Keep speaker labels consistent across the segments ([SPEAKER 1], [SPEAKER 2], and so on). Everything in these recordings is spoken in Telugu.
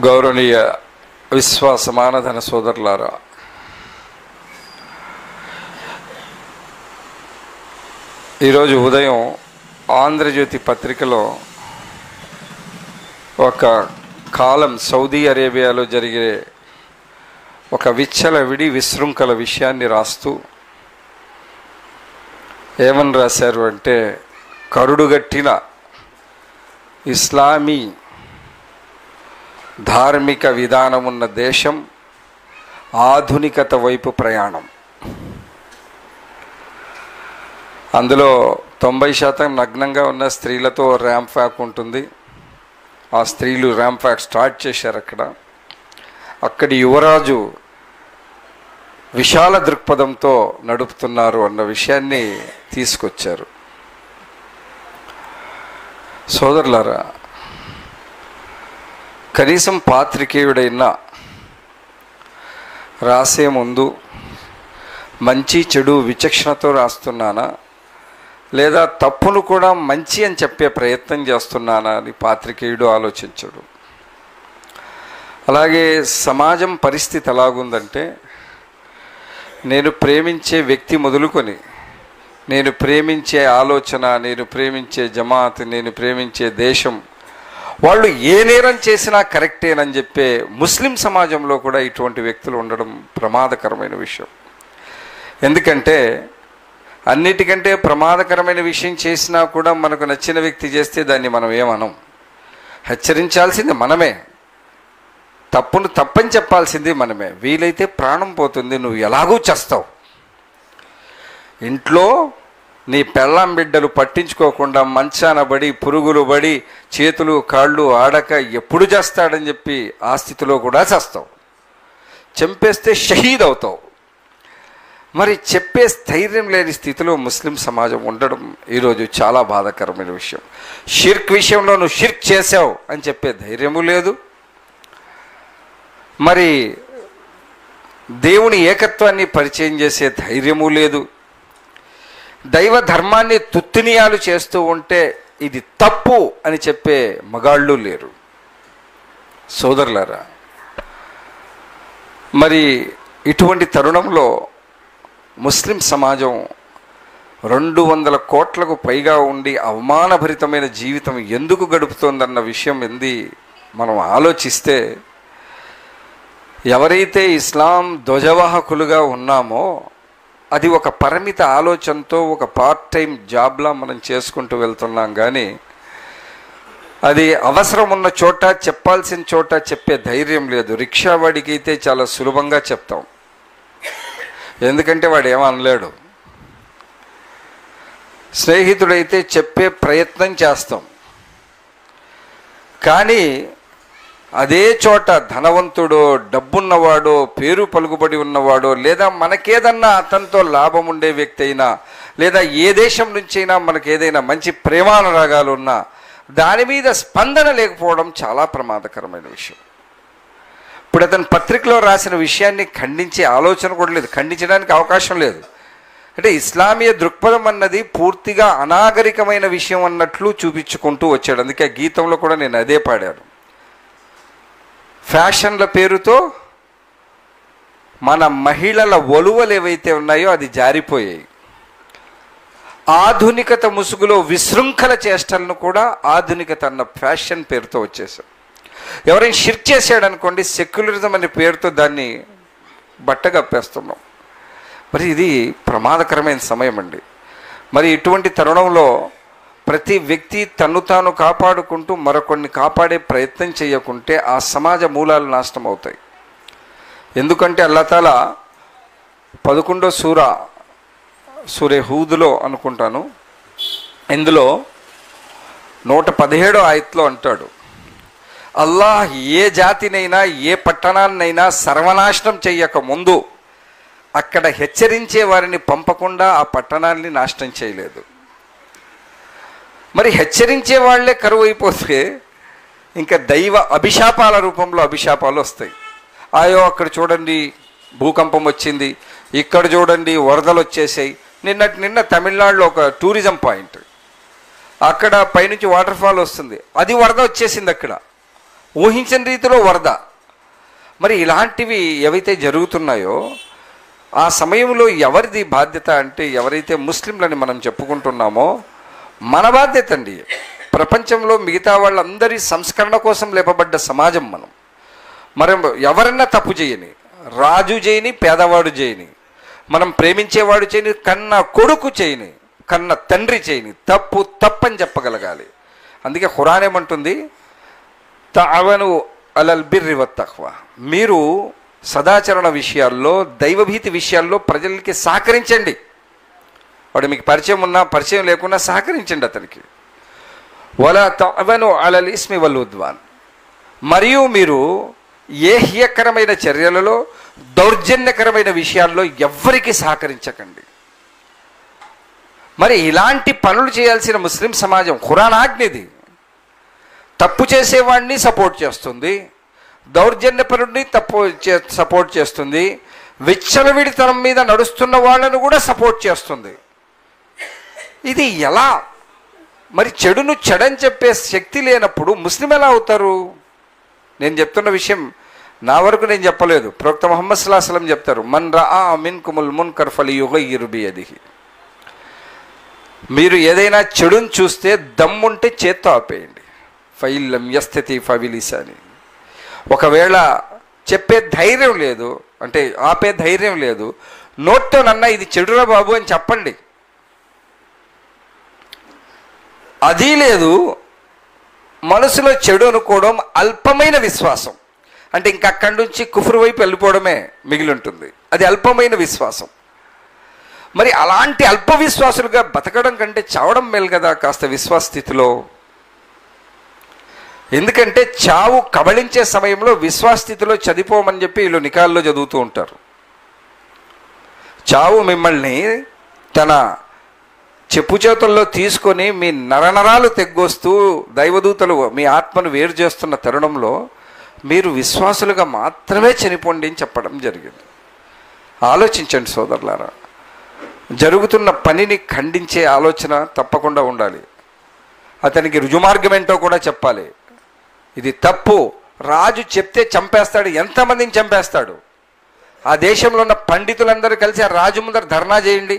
[SPEAKER 1] గౌరవనీయ విశ్వాస మానధన సోదరులారా, ఈరోజు ఉదయం ఆంధ్రజ్యోతి పత్రికలో ఒక కాలం సౌదీ అరేబియాలో జరిగే ఒక విచ్చలవిడి విశృంఖల విషయాన్ని రాస్తూ ఏమని రాశారు అంటే, కరుడుగట్టిన ఇస్లామీ ధార్మిక విధానం ఉన్న దేశం ఆధునికత వైపు ప్రయాణం. అందులో 90% నగ్నంగా ఉన్న స్త్రీలతో ర్యాంప్ వాక్ ఉంటుంది. ఆ స్త్రీలు ర్యాంప్ వాక్ స్టార్ట్ చేశారు. అక్కడి యువరాజు విశాల దృక్పథంతో నడుపుతున్నారు అన్న విషయాన్ని తీసుకొచ్చారు. సోదరులారా, కనీసం పాత్రికేయుడైనా రాసే ముందు మంచి చెడు విచక్షణతో రాస్తున్నానా, లేదా తప్పును కూడా మంచి అని చెప్పే ప్రయత్నం చేస్తున్నానా అని పాత్రికేయుడు ఆలోచించడు. అలాగే సమాజం పరిస్థితి ఎలాగుందంటే, నేను ప్రేమించే వ్యక్తి మొదలుకొని, నేను ప్రేమించే ఆలోచన, నేను ప్రేమించే జమాత్, నేను ప్రేమించే దేశం, వాళ్ళు ఏ నేరం చేసినా కరెక్టేనని చెప్పే ముస్లిం సమాజంలో కూడా ఇటువంటి వ్యక్తులు ఉండడం ప్రమాదకరమైన విషయం. ఎందుకంటే అన్నిటికంటే ప్రమాదకరమైన విషయం చేసినా కూడా మనకు నచ్చిన వ్యక్తి చేస్తే దాన్ని మనం ఏమనం. హెచ్చరించాల్సింది మనమే, తప్పును తప్పని చెప్పాల్సింది మనమే. వీలైతే ప్రాణం పోతుంది, నువ్వు ఎలాగూ చేస్తావు. ఇంట్లో నీ పెళ్ళాం బిడ్డలు పట్టించుకోకుండా మంచాన పడి పురుగులు పడి చేతులు కాళ్ళు ఆడక ఎప్పుడు చేస్తాడని చెప్పి ఆ స్థితిలో కూడా చేస్తావు. చంపేస్తే షహీద్ అవుతావు. మరి చెప్పే స్థైర్యం లేని స్థితిలో ముస్లిం సమాజం ఉండడం ఈరోజు చాలా బాధాకరమైన విషయం. షిర్క్ విషయంలో నువ్వు షిర్క్ చేసావు అని చెప్పే ధైర్యము లేదు. మరి దేవుని ఏకత్వాన్ని పరిచయం చేసే ధైర్యము లేదు. దైవ ధర్మాన్ని తుత్తినియాలు చేస్తూ ఉంటే ఇది తప్పు అని చెప్పే మగాళ్ళు లేరు. సోదరులారా, మరి ఇటువంటి తరుణంలో ముస్లిం సమాజం 200 కోట్లకు పైగా ఉండి అవమానభరితమైన జీవితం ఎందుకు గడుపుతోందన్న విషయం మనం ఆలోచిస్తే, ఎవరైతే ఇస్లాం ధ్వజవాహకులుగా ఉన్నామో అది ఒక పరిమిత ఆలోచనతో ఒక పార్ట్ టైం జాబ్లా మనం చేసుకుంటూ వెళ్తున్నాం. కానీ అది అవసరం ఉన్న చోట, చెప్పాల్సిన చోట చెప్పే ధైర్యం లేదు. రిక్షా వాడికి అయితే చాలా సులభంగా చెప్తాం, ఎందుకంటే వాడు ఏమనలేడు. స్నేహితుడైతే చెప్పే ప్రయత్నం చేస్తాం. కానీ అదే చోట ధనవంతుడో, డబ్బున్నవాడో, పేరు పలుకుబడి ఉన్నవాడో, లేదా మనకేదన్నా అతనితో లాభం ఉండే వ్యక్తి అయినా, లేదా ఏ దేశం నుంచైనా మనకు ఏదైనా మంచి ప్రేమానురాగాలు ఉన్నా దాని మీద స్పందన లేకపోవడం చాలా ప్రమాదకరమైన విషయం. ఇప్పుడు అతను పత్రికలో రాసిన విషయాన్ని ఖండించే ఆలోచన కూడా లేదు, ఖండించడానికి అవకాశం లేదు. అంటే ఇస్లామీయ దృక్పథం అన్నది పూర్తిగా అనాగరికమైన విషయం అన్నట్లు చూపించుకుంటూ వచ్చాడు. అందుకే గీతంలో కూడా నేను అదే పాడాను. ఫ్యాషన్ల పేరుతో మన మహిళల ఒలువలు ఏవైతే ఉన్నాయో అది జారిపోయాయి. ఆధునికత ముసుగులో విశృంఖల చేష్టలను కూడా ఆధునికత అన్న ఫ్యాషన్ పేరుతో వచ్చేసాం. ఎవరైనా షిర్క్ చేసాడనుకోండి, సెక్యులరిజం అనే పేరుతో దాన్ని బట్టగప్పేస్తున్నాం. మరి ఇది ప్రమాదకరమైన సమయం అండి. మరి ఇటువంటి తరుణంలో ప్రతి వ్యక్తి తన్ను తాను కాపాడుకుంటూ మరొకరిని కాపాడే ప్రయత్నం చేయకుంటే ఆ సమాజ మూలాలు నాశనం అవుతాయి. ఎందుకంటే అల్లాహ్ తాలా 11వ సూరే హూదులో అనుకుంటాను, ఇందులో 117వ ఆయత్లో అంటాడు, అల్లాహ్ ఏ జాతినైనా ఏ పట్టణాన్నైనా సర్వనాశనం చెయ్యక ముందు అక్కడ హెచ్చరించే వారిని పంపకుండా ఆ పట్టణాన్ని నాశనం చేయలేదు. మరి హెచ్చరించే వాళ్లే కరువు అయిపోతే ఇంకా దైవ అభిశాపాల రూపంలో అభిశాపాలు వస్తాయి. అయ్యో అక్కడ చూడండి భూకంపం వచ్చింది, ఇక్కడ చూడండి వరదలు వచ్చేసాయి. నిన్న తమిళనాడులో ఒక టూరిజం పాయింట్, అక్కడ పైనుంచి వాటర్ ఫాల్ వస్తుంది, అది వరద వచ్చేసింది. అక్కడ ఊహించని రీతిలో వరద. మరి ఇలాంటివి ఏవైతే జరుగుతున్నాయో ఆ సమయంలో ఎవరిది బాధ్యత అంటే, ఎవరైతే ముస్లింలని మనం చెప్పుకుంటున్నామో మన బాధ్యత అండి. ప్రపంచంలో మిగతా వాళ్ళందరి సంస్కరణ కోసం లేపబడ్డ సమాజం మనం. మరి ఎవరన్నా తప్పు చేయని, రాజు చేయని, పేదవాడు చేయని, మనం ప్రేమించేవాడు చేయని, కన్న కొడుకు చేయని, కన్న తండ్రి చేయని, తప్పు తప్పని చెప్పగలగాలి. అందుకే ఖురాన్ ఏమంటుంది, తఅవను అలల్ బిర్రి వత్తఖ్వా, మీరు సదాచరణ విషయాల్లో, దైవభీతి విషయాల్లో ప్రజలకి సహకరించండి. వాడు మీకు పరిచయం ఉన్నా పరిచయం లేకున్నా సహకరించండి అతనికి. వలా తఅవను అలల్ ఇస్మి వల్ ఉద్వాన్, మరియు మీరు ఏహ్యకరమైన చర్యలలో, దౌర్జన్యకరమైన విషయాల్లో ఎవ్వరికి సహకరించకండి. మరి ఇలాంటి పనులు చేయాల్సిన ముస్లిం సమాజం ఖురాన్ ఆజ్ఞది. తప్పు చేసేవాడిని సపోర్ట్ చేస్తుంది, దౌర్జన్యపరుడిని సపోర్ట్ చేస్తుంది, విచ్చలవిడితనం మీద నడుస్తున్న వాళ్ళను కూడా సపోర్ట్ చేస్తుంది. ఇది ఎలా? మరి చెడును చెడని చెప్పే శక్తి లేనప్పుడు ముస్లిం ఎలా అవుతారు? నేను చెప్తున్న విషయం నా వరకు నేను చెప్పలేదు, ప్రవక్త ముహమ్మద్ సల్లల్లాహు అలైహి వసల్లం చెప్తారు, మన్ రఆ మిన్కుముల్ మున్కర్ ఫలియుగయ్యిర్ బియదిహి. మీరు ఏదైనా చెడును చూస్తే దమ్ముంటే చేత్తో ఆపేయండి. ఫైల్లం యస్తతి ఫబిలిసాని. ఒకవేళ చెప్పే ధైర్యం లేదు అంటే, ఆపే ధైర్యం లేదు, నోట్తోనన్నా ఇది చెడురా బాబు అని చెప్పండి. అది లేదు, మనసులో చెడు అనుకోవడం అల్పమైన విశ్వాసం. అంటే ఇంక అక్కడి నుంచి కుఫ్రు వైపు వెళ్ళిపోవడమే మిగిలి ఉంటుంది. అది అల్పమైన విశ్వాసం. మరి అలాంటి అల్ప విశ్వాసులుగా బతకడం కంటే చావడం మేలు కదా కాస్త విశ్వాస స్థితిలో. ఎందుకంటే చావు కబళించే సమయంలో విశ్వాస స్థితిలో చదిపోమని చెప్పి వీళ్ళు నికాల్లో చదువుతూ ఉంటారు. చావు మిమ్మల్ని తన చెప్పు చేతుల్లో తీసుకొని మీ నరనరాలు తెగ్గొస్తూ దైవదూతలు మీ ఆత్మను వేరు చేస్తున్న తరుణంలో మీరు విశ్వాసులుగా మాత్రమే చనిపోండి అని చెప్పడం జరిగింది. ఆలోచించండి సోదరులారా, జరుగుతున్న పనిని ఖండించే ఆలోచన తప్పకుండా ఉండాలి. అతనికి రుజుమార్గం ఏంటో కూడా చెప్పాలి. ఇది తప్పు, రాజు చెప్తే చంపేస్తాడు, ఎంతమందిని చంపేస్తాడు. ఆ దేశంలో ఉన్న పండితులందరూ కలిసి ఆ రాజు ముందర ధర్నా చేయండి,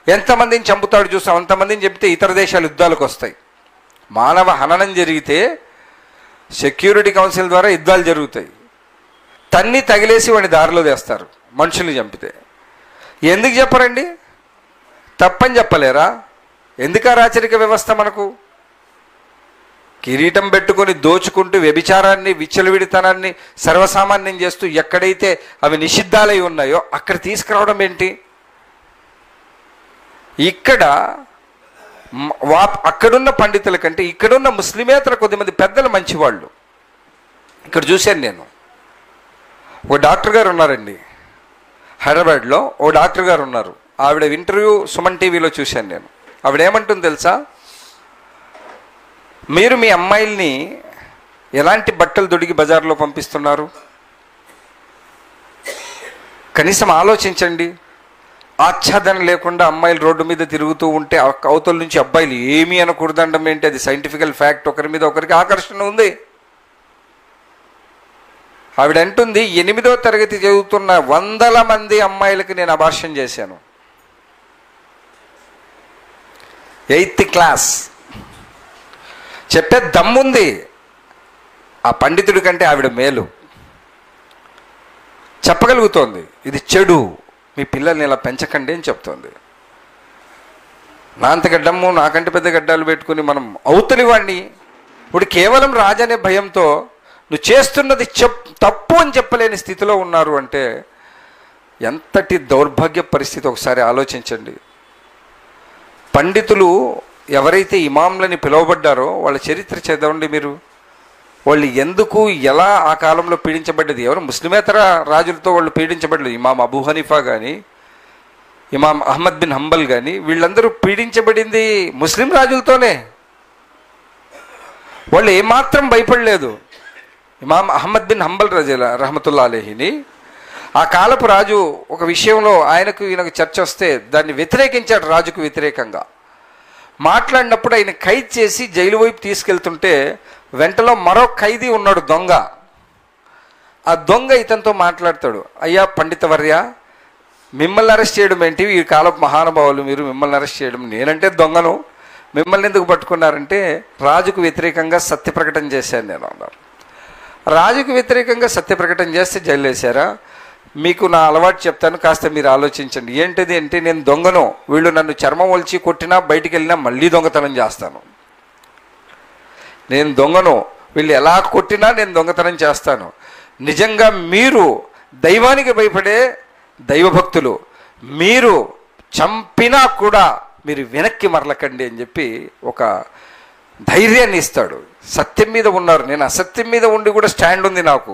[SPEAKER 1] ఎంతమందిని చంపుతాడు చూసాం. అంతమందిని చెప్తే ఇతర దేశాలు యుద్ధాలకు వస్తాయి. మానవ హననం జరిగితే సెక్యూరిటీ కౌన్సిల్ ద్వారా యుద్ధాలు జరుగుతాయి. తన్ని తగిలేసి వాడిని దారిలో వేస్తారు మనుషుల్ని చంపితే. ఎందుకు చెప్పరండి? తప్పని చెప్పలేరా? ఎందుకు రాచరిక వ్యవస్థ? మనకు కిరీటం పెట్టుకొని దోచుకుంటూ వ్యభిచారాన్ని, విచ్చలవిడితనాన్ని సర్వసామాన్యం చేస్తూ ఎక్కడైతే అవి నిషిద్ధాలై ఉన్నాయో అక్కడ తీసుకురావడం ఏంటి? ఇక్కడ అక్కడున్న పండితుల కంటే ఇక్కడున్న ముస్లిమేతర కొద్దిమంది పెద్దలు మంచివాళ్ళు. ఇక్కడ చూశాను నేను, ఒక డాక్టర్ గారు ఉన్నారండి హైదరాబాద్లో. ఓ డాక్టర్ గారు ఉన్నారు, ఆవిడ ఇంటర్వ్యూ సుమన్ టీవీలో చూశాను నేను. ఆవిడ ఏమంటుంది తెలుసా? మీరు మీ అమ్మాయిల్ని ఎలాంటి బట్టలు దొడిగి బజార్లో పంపిస్తున్నారు? కనీసం ఆలోచించండి. ఆచ్ఛాదన లేకుండా అమ్మాయిలు రోడ్డు మీద తిరుగుతూ ఉంటే అవతల నుంచి అబ్బాయిలు ఏమీ అనకూడదండం ఏంటి? అది సైంటిఫికల్ ఫ్యాక్ట్. ఒకరి మీద ఒకరికి ఆకర్షణ ఉంది. ఆవిడ అంటుంది, 8వ తరగతి చదువుతున్న 100 మంది అమ్మాయిలకి నేను అబార్షన్ చేశాను. 8th class. చెప్పే దమ్ముంది. ఆ పండితుడి కంటే ఆవిడ మేలు. చెప్పగలుగుతోంది ఇది చెడు, మీ పిల్లల్ని ఇలా పెంచకండి అని చెప్తోంది. నా అంత గడ్డము, నాకంటే పెద్ద గడ్డాలు పెట్టుకుని మనం అవతలి వాడిని ఇప్పుడు కేవలం రాజనే భయంతో నువ్వు చేస్తున్నది తప్పు అని చెప్పలేని స్థితిలో ఉన్నారు అంటే ఎంతటి దౌర్భాగ్య పరిస్థితి ఒకసారి ఆలోచించండి. పండితులు ఎవరైతే ఇమాంలని పిలువబడ్డారో వాళ్ళ చరిత్ర చదవండి మీరు. వాళ్ళు ఎందుకు ఎలా ఆ కాలంలో పీడించబడ్డది? ఎవరు ముస్లిమేతర రాజులతో వాళ్ళు పీడించబడలేదు. ఇమాం అబూ హనీఫా కానీ, ఇమాం అహ్మద్ బిన్ హంబల్ కానీ, వీళ్ళందరూ పీడించబడింది ముస్లిం రాజులతోనే. వాళ్ళు ఏమాత్రం భయపడలేదు. ఇమాం అహ్మద్ బిన్ హంబల్ రహమతుల్లా అలైహిని ఆ కాలపు రాజు ఒక విషయంలో ఈయనకు చర్చ వస్తే దాన్ని వ్యతిరేకించాడు. రాజుకు వ్యతిరేకంగా మాట్లాడినప్పుడు ఆయన ఖైదు చేసి జైలు వైపు తీసుకెళ్తుంటే వెంటలో మరో ఖైదీ ఉన్నాడు, దొంగ. ఆ దొంగ ఇతనితో మాట్లాడతాడు, అయ్యా పండితవర్య, మిమ్మల్ని అరెస్ట్ చేయడం ఏంటి, ఈ కాలపు మహానుభావులు మీరు, మిమ్మల్ని అరెస్ట్ చేయడం, నేనంటే దొంగను, మిమ్మల్ని ఎందుకు పట్టుకున్నారంటే రాజుకు వ్యతిరేకంగా సత్య ప్రకటన చేశాను నేను అన్నారు. రాజుకు వ్యతిరేకంగా సత్య ప్రకటన చేస్తే జైలు వేశారా? మీకు నా అలవాటు చెప్తాను, కాస్త మీరు ఆలోచించండి. ఏంటిది అంటే, నేను దొంగను, వీళ్ళు నన్ను చర్మం ఒలిచి కొట్టినా బయటికి వెళ్ళినా మళ్ళీ దొంగతనం చేస్తాను. నేను దొంగను, వీళ్ళు ఎలా కొట్టినా నేను దొంగతనం చేస్తాను. నిజంగా మీరు దైవానికి భయపడే దైవభక్తులు, మీరు చంపినా కూడా మీరు వెనక్కి మరలకండి అని చెప్పి ఒక ధైర్యాన్ని ఇస్తాడు. సత్యం మీద ఉన్నారు, నేను అసత్యం మీద ఉండి కూడా స్టాండ్ ఉంది నాకు.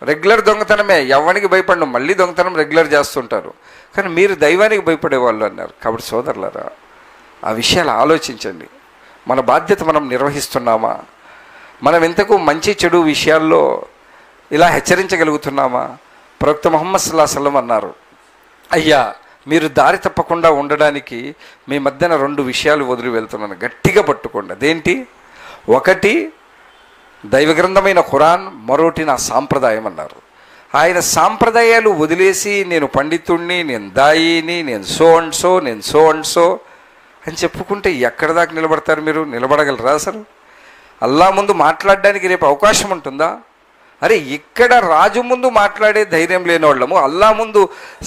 [SPEAKER 1] రెగ్యులర్ దొంగతనమే, ఎవరికి భయపడను, మళ్ళీ దొంగతనం రెగ్యులర్ చేస్తుంటారు, కానీ మీరు దైవానికి భయపడేవాళ్ళు అన్నారు. కాబట్టి సోదరులారా, ఆ విషయాలు ఆలోచించండి. మన బాధ్యత మనం నిర్వహిస్తున్నామా? మనం ఎంతకు మంచి చెడు విషయాల్లో ఇలా హెచ్చరించగలుగుతున్నామా? ప్రవక్త ముహమ్మద్ సల్లల్లాహు అలైహి వసల్లం అన్నారు, అయ్యా మీరు దారి తప్పకుండా ఉండడానికి మీ మధ్యన 2 విషయాలు వదిలి వెళ్తున్నాను, గట్టిగా పట్టుకోండి. అదేంటి? ఒకటి దైవగ్రంథమైన ఖురాన్, మరోటి నా సాంప్రదాయం అన్నారు. ఆయన సాంప్రదాయాలు వదిలేసి నేను పండితుడిని, నేను దాయిని, నేను సో అండ్ సో, నేను సో అండ్ సో అని చెప్పుకుంటే ఎక్కడ దాకా నిలబడతారు మీరు? నిలబడగలరా అసలు? అల్లా ముందు మాట్లాడడానికి రేపు అవకాశం ఉంటుందా? అరే, ఇక్కడ రాజు ముందు మాట్లాడే ధైర్యం లేని వాళ్ళము అల్లా ముందు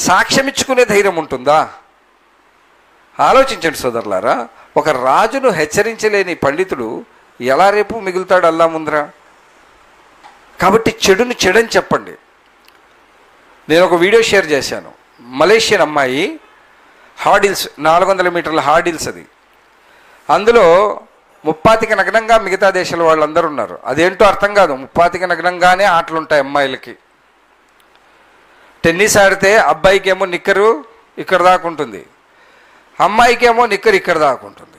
[SPEAKER 1] సాక్ష్యం ఇచ్చుకునే ధైర్యం ఉంటుందా? ఆలోచించండి సోదరులారా. ఒక రాజును హెచ్చరించలేని పండితుడు ఎలా రేపు మిగులుతాడు అల్లా ముందర? కాబట్టి చెడుని చెడని చెప్పండి. నేను ఒక వీడియో షేర్ చేశాను. మలేషియన్ అమ్మాయి హార్డిల్స్, 400 మీటర్ల హార్డిల్స్ అది. అందులో ముప్పాతికి నగ్నంగా మిగతా దేశాల వాళ్ళందరూ ఉన్నారు. అదేంటో అర్థం కాదు, ముప్పాతికి నగ్నంగానే ఆటలు ఉంటాయి అమ్మాయిలకి. టెన్నిస్ ఆడితే అబ్బాయికేమో నిక్కరు ఇక్కడ దాకా ఉంటుంది, అమ్మాయికేమో నిక్కరు ఇక్కడ దాకా ఉంటుంది.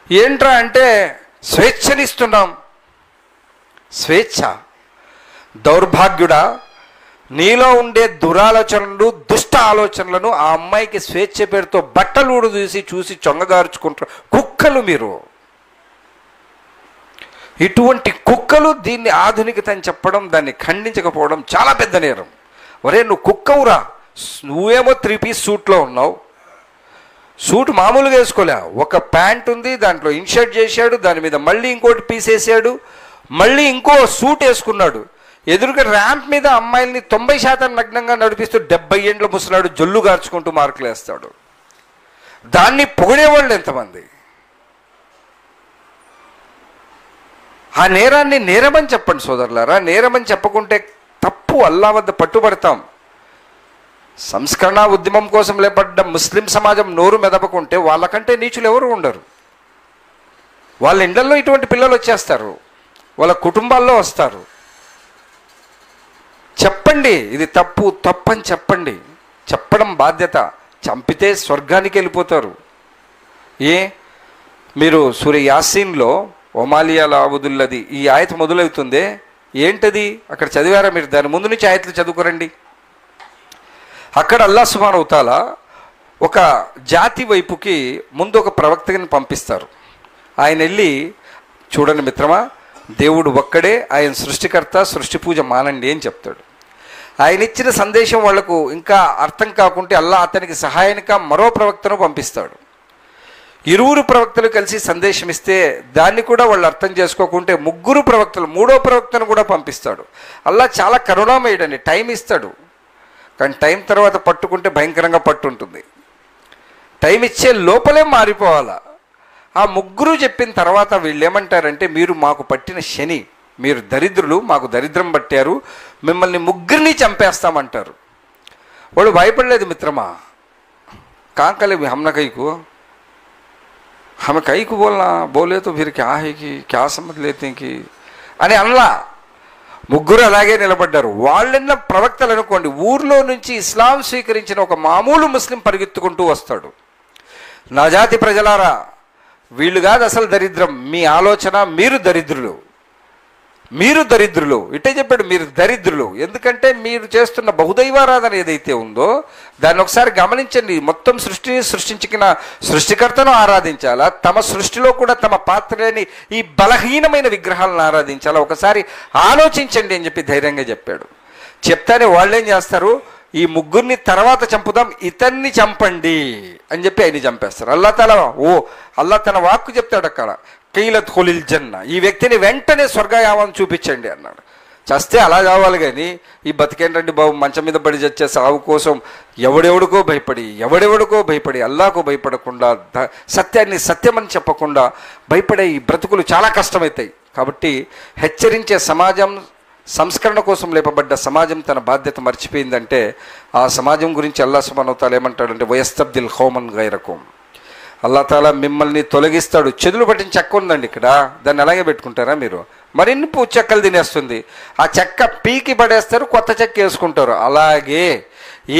[SPEAKER 1] ఏంట్రా అంటే స్వేచ్ఛనిస్తున్నాం. స్వేచ్ఛ? దౌర్భాగ్యుడా, నీలో ఉండే దురాలోచనలు, దుష్ట ఆలోచనలను ఆ అమ్మాయికి స్వేచ్ఛ పేరుతో బట్టలు చూసి చొంగగార్చుకుంటారు కుక్కలు మీరు. ఇటువంటి కుక్కలు దీన్ని ఆధునికత అని చెప్పడం, దాన్ని ఖండించకపోవడం చాలా పెద్ద నేరం. ఒరే నువ్వు కుక్కవురా, నువ్వేమో 3 పీస్ సూట్లో ఉన్నావు. సూట్ మామూలుగా వేసుకోలే, ఒక ప్యాంట్ ఉంది, దాంట్లో ఇన్షర్ట్ చేశాడు, దాని మీద మళ్ళీ ఇంకోటి పీస్ వేసాడు, మళ్ళీ ఇంకో సూట్ వేసుకున్నాడు. ఎదురుగా ర్యాంప్ మీద అమ్మాయిల్ని 90% నగ్నంగా నడిపిస్తూ 70 ఏండ్ల ముసలాడు జొల్లు గార్చుకుంటూ మార్కులు వేస్తాడు. దాన్ని పొగిడేవాళ్ళు ఎంతమంది? ఆ నేరాన్ని నేరమని చెప్పండి సోదరులారా. నేరమని చెప్పకుంటే తప్పు, అల్లా వద్ద పట్టుబడతాం. సంస్కరణ ఉద్యమం కోసం లేపడ్డ ముస్లిం సమాజం నోరు మెదపకుంటే వాళ్ళకంటే నీచులు ఎవరు ఉండరు. వాళ్ళ ఇండ్లలో ఇటువంటి పిల్లలు వచ్చేస్తారు, వాళ్ళ కుటుంబాల్లో వస్తారు. చెప్పండి, ఇది తప్పు తప్పని చెప్పండి. చెప్పడం బాధ్యత. చంపితే స్వర్గానికి వెళ్ళిపోతారు. మీరు సూర్య యాసీన్లో ఒమాలియా లావుదుల్లది ఈ ఆయత మొదలవుతుందే, ఏంటది అక్కడ చదివారా మీరు? దాని ముందు నుంచి ఆయతలు చదువుకోరండి. అక్కడ అల్లాహ్ సుబ్హానహు వ తఆలా ఒక జాతి వైపుకి ముందు ఒక ప్రవక్తని పంపిస్తారు. ఆయన వెళ్ళి, చూడండి మిత్రమా, దేవుడు ఒక్కడే, ఆయన సృష్టికర్త, సృష్టి పూజ మానండి అని చెప్తాడు. ఆయన ఇచ్చిన సందేశం వాళ్లకు ఇంకా అర్థం కాకుంటే అల్లాహ్ అతనికి సహాయానిక మరో ప్రవక్తను పంపిస్తాడు. 2 ప్రవక్తలు కలిసి సందేశం ఇస్తే దాన్ని కూడా వాళ్ళు అర్థం చేసుకోకుంటే 3 ప్రవక్తలు, 3వ ప్రవక్తను కూడా పంపిస్తాడు. అల్లాహ్ చాలా కరుణామయుడని టైం ఇస్తాడు, కానీ టైం తర్వాత పట్టుకుంటే భయంకరంగా పట్టుంటుంది. టైం ఇచ్చే లోపలే మారిపోవాలా. ఆ 3 చెప్పిన తర్వాత వీళ్ళు ఏమంటారంటే, మీరు మాకు పట్టిన శని, మీరు దరిద్రులు, మాకు దరిద్రం పట్టారు, మిమ్మల్ని 3 చంపేస్తామంటారు. వాడు భయపడలేదు మిత్రమా. కాంకలే హమ్న కైకు, హమె కైకు బోలే తో ఫిర్ క్యా హై కి క్యా సమజ్ లేతే కి అని అనలా. 3 అలాగే నిలబడ్డారు. వాళ్ళన్న ప్రవక్తలు అనుకోండి, ఊర్లో నుంచి ఇస్లాం స్వీకరించిన ఒక మామూలు ముస్లిం పరిగెత్తుకుంటూ వస్తాడు. నా జాతి ప్రజలారా, వీళ్ళు కాదు అసలు దరిద్రం, మీ ఆలోచన, మీరు దరిద్రులు. మీరు దరిద్రులు, ఇట్టే చెప్పాడు, మీరు దరిద్రులు. ఎందుకంటే మీరు చేస్తున్న బహుదైవారాధన ఏదైతే ఉందో దాన్ని ఒకసారి గమనించండి. మొత్తం సృష్టిని సృష్టించిన సృష్టికర్తను ఆరాధించాలా, తమ సృష్టిలో కూడా తమ పాత్ర లేని ఈ బలహీనమైన విగ్రహాలను ఆరాధించాలా, ఒకసారి ఆలోచించండి అని చెప్పి ధైర్యంగా చెప్పాడు. చెప్తానే వాళ్ళేం చేస్తారు, ఈ ముగ్గురిని తర్వాత చంపుదాం, ఇతన్ని చంపండి అని చెప్పి ఆయన్ని చంపేస్తారు. అల్లా తన వాక్కు చెప్తాడు అక్కడ, కీలత్ ఖులిల్ జన్న, ఈ వ్యక్తిని వెంటనే స్వర్గయామం చూపించండి అన్నాడు. చస్తే అలా కావాలి కానీ ఈ బతికేంటండి బాబు, మంచం మీద పడి చచ్చే సాగు కోసం ఎవడెవడికో భయపడి అల్లాకు భయపడకుండా, సత్యాన్ని సత్యమని చెప్పకుండా భయపడే ఈ బ్రతుకులు చాలా కష్టమవుతాయి. కాబట్టి హెచ్చరించే సమాజం, సంస్కరణ కోసం లేపబడ్డ సమాజం తన బాధ్యత మర్చిపోయిందంటే ఆ సమాజం గురించి అల్లాహ్ సుబ్హానహు వ తఆలా ఏమంటాడంటే, వయస్తబ్దిల్ ఖౌమన్ గైరకుం, అల్లాహ్ తాలా మిమ్మల్ని తొలగిస్తాడు. చెదులు పట్టిన చెక్క ఉందండి ఇక్కడ, దాన్ని అలాగే పెట్టుకుంటారా మీరు? మరిన్ని చెక్కలు తినేస్తుంది, ఆ చెక్క పీకి పడేస్తారు, కొత్త చెక్క వేసుకుంటారు. అలాగే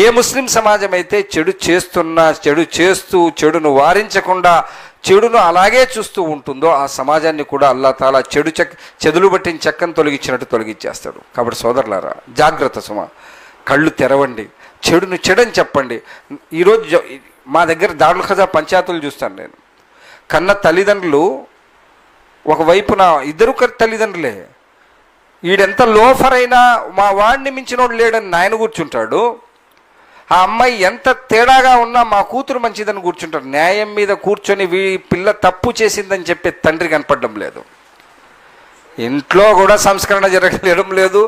[SPEAKER 1] ఏ ముస్లిం సమాజం అయితే చెడు చేస్తున్నా, చెడు చేస్తూ చెడును వారించకుండా చెడును అలాగే చూస్తూ ఉంటుందో ఆ సమాజాన్ని కూడా అల్లాహ్ తాలా చెదులు పట్టిన చెక్కను తొలగించినట్టు తొలగించేస్తాడు. కాబట్టి సోదరులారా, జాగ్రత్త సుమా, కళ్ళు తెరవండి, చెడును చెడని చెప్పండి. ఈరోజు మా దగ్గర దారుల్ ఖజా పంచాయతీలు చూస్తాను నేను. కన్న తల్లిదండ్రులు ఒకవైపున ఇద్దరు తల్లిదండ్రులే, ఈడెంత లోఫర్ అయినా మా వాడిని మించినోడు లేడని నాయన కూర్చుంటాడు, ఆ అమ్మాయి ఎంత తేడాగా ఉన్నా మా కూతురు మంచిదని కూర్చుంటారు. న్యాయం మీద కూర్చొని పిల్ల తప్పు చేసిందని చెప్పే తండ్రి కనపడడం లేదు. ఇంట్లో కూడా సంస్కరణ జరగలేడం లేదు,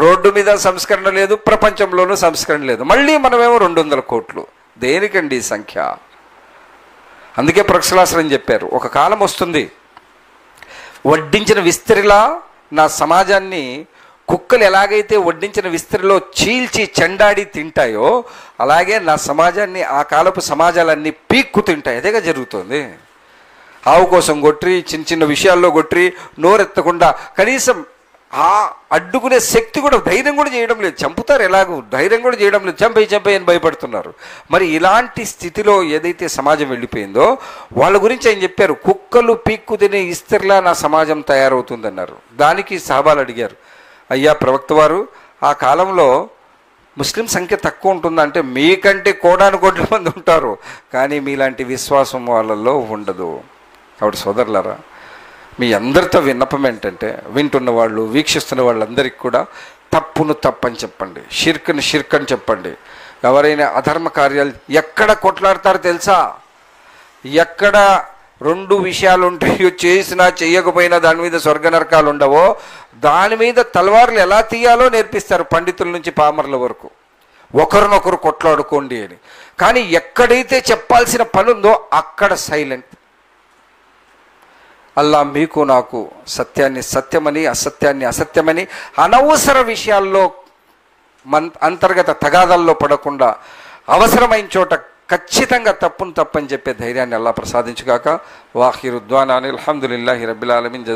[SPEAKER 1] రోడ్డు మీద సంస్కరణ లేదు, ప్రపంచంలోనూ సంస్కరణ లేదు. మళ్ళీ మనమేమో 200 కోట్లు. దేనికండి ఈ సంఖ్య? అందుకే ప్రొఫెసర్ చెప్పారు, ఒక కాలం వస్తుంది వడ్డించిన విస్తరిలా నా సమాజాన్ని కుక్కలు ఎలాగైతే వడ్డించిన విస్తరిలో చీల్చి చెండాడి తింటాయో అలాగే నా సమాజాన్ని ఆ కాలపు సమాజాలన్నీ పీక్కు తింటాయి. అదేగా జరుగుతుంది. ఆవు కోసం కొట్టి, చిన్న చిన్న విషయాల్లో కొట్టి, నోరెత్తకుండా కనీసం ఆ అడ్డుకునే శక్తి కూడా, ధైర్యం కూడా చేయడం లేదు. చంపుతారు ఎలాగూ, ధైర్యం కూడా చేయడం లేదు, చంపేయి అని భయపడుతున్నారు. మరి ఇలాంటి స్థితిలో ఏదైతే సమాజం వెళ్ళిపోయిందో వాళ్ళ గురించి ఆయన చెప్పారు, కుక్కలు పీక్కు తినే ఇస్తరిలా నా సమాజం తయారవుతుందన్నారు. దానికి సహాబాలు అడిగారు, అయ్యా ప్రవక్త వారు, ఆ కాలంలో ముస్లిం సంఖ్య తక్కువ ఉంటుందంటే మీకంటే కోటాను మంది ఉంటారు, కానీ మీలాంటి విశ్వాసం వాళ్ళల్లో ఉండదు. కాబట్టి సోదరులారా, మీ అందరితో విన్నపం ఏంటంటే, వింటున్న వాళ్ళు, వీక్షిస్తున్న వాళ్ళందరికీ కూడా తప్పును తప్పని చెప్పండి, షిర్క్ని షిర్క్ చెప్పండి. ఎవరైనా అధర్మ కార్యాలు ఎక్కడ కొట్లాడతారో తెలుసా? ఎక్కడ 2 విషయాలు ఉంటాయో, చేసినా చెయ్యకపోయినా దాని మీద స్వర్గ నరకాలు ఉండవో, దాని మీద తలవార్లు ఎలా తీయాలో నేర్పిస్తారు పండితుల నుంచి పామర్ల వరకు. ఒకరినొకరు కొట్లాడుకోండి అని. కానీ ఎక్కడైతే చెప్పాల్సిన పని ఉందో అక్కడ సైలెంట్. అల్లా మీకు నాకు సత్యాన్ని సత్యమని, అసత్యాన్ని అసత్యమని, అనవసర విషయాల్లో అంతర్గత తగాదాల్లో పడకుండా అవసరమైన చోట ఖచ్చితంగా తప్పును తప్పని చెప్పే ధైర్యాన్ని అల్లా ప్రసాదించుగాక. వాఖిరు దుఆనా అల్హమ్దులిల్లాహి రబ్బిల్ ఆలమీన్.